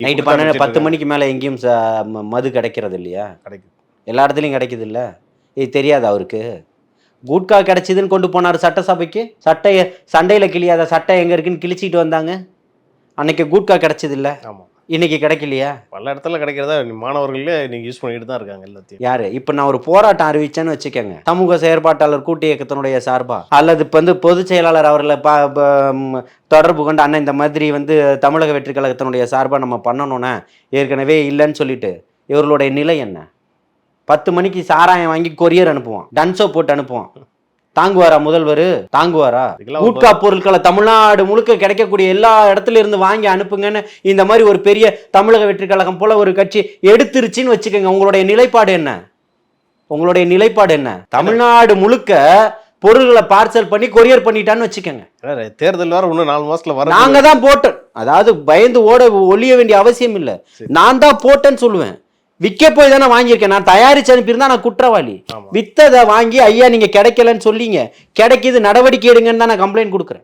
Night 10 மணிக்கு மேலே எங்கேயும் மது கிடைக்கிறது இல்லையா? கிடைக்குது, எல்லா இடத்துலையும் கிடைக்குது இல்லை? இது தெரியாது அவருக்கு. குட்கா கிடைச்சிதுன்னு கொண்டு போனார் சட்டசபைக்கு. சண்டையில் கிளியாத சட்டை எங்கே இருக்குன்னு கிழிச்சிட்டு வந்தாங்க. அன்னைக்கு குட்கா கிடைச்சது இல்லை, ஆமாம். இன்னைக்கு கிடைக்கலையா? பல இடத்துல கிடைக்கிறதா மாணவர்களே நீங்கள் யூஸ் பண்ணிட்டு தான் இருக்காங்க எல்லாத்தையும். யாரு இப்போ நான் ஒரு போராட்டம் அறிவிச்சேன்னு வச்சுக்கோங்க, சமூக செயற்பாட்டாளர் கூட்டு இயக்கத்தினுடைய சார்பா, அல்லது இப்போ பொதுச் செயலாளர் அவர்களை தொடர்பு கொண்டு அண்ணன் இந்த மாதிரி தமிழக வெற்றி கழகத்தினுடைய சார்பாக நம்ம பண்ணணும்னா ஏற்கனவே இல்லைன்னு சொல்லிட்டு இவர்களுடைய நிலை என்ன? 10 மணிக்கு சாராயம் வாங்கி கொரியர் அனுப்புவான், டன்சோ போட்டு அனுப்புவான். தாங்குவாரா முதல்வர்? தாங்குவாரா? குட்கா பொருட்களை தமிழ்நாடு முழுக்க கிடைக்கக்கூடிய எல்லா இடத்துல இருந்து வாங்கி அனுப்புங்கன்னு இந்த மாதிரி ஒரு பெரிய தமிழக வெற்றி கழகம் போல ஒரு கட்சி எடுத்துருச்சுன்னு வச்சுக்கோங்க. உங்களுடைய நிலைப்பாடு என்ன? உங்களுடைய நிலைப்பாடு என்ன? தமிழ்நாடு முழுக்க பொருள்களை பார்சல் பண்ணி கொரியர் பண்ணிட்டான்னு வச்சுக்கோங்க. தேர்தல் வேற இன்னும் 4 மாசத்துல வர. நாங்க தான் போட்டோம், அதாவது பயந்து ஒளிய வேண்டிய அவசியம் இல்லை. நான் தான் போட்டேன்னு சொல்லுவேன். விற்க போய் தானே வாங்கியிருக்கேன். நான் தயாரிச்சு அனுப்பியிருந்தா நான் குற்றவாளி. வித்ததை வாங்கி ஐயா நீங்க கிடைக்கலன்னு சொல்லிங்க, கிடைக்கிது நடவடிக்கை எடுங்கன்னு தான் நான் கம்ப்ளைண்ட் கொடுக்குறேன்.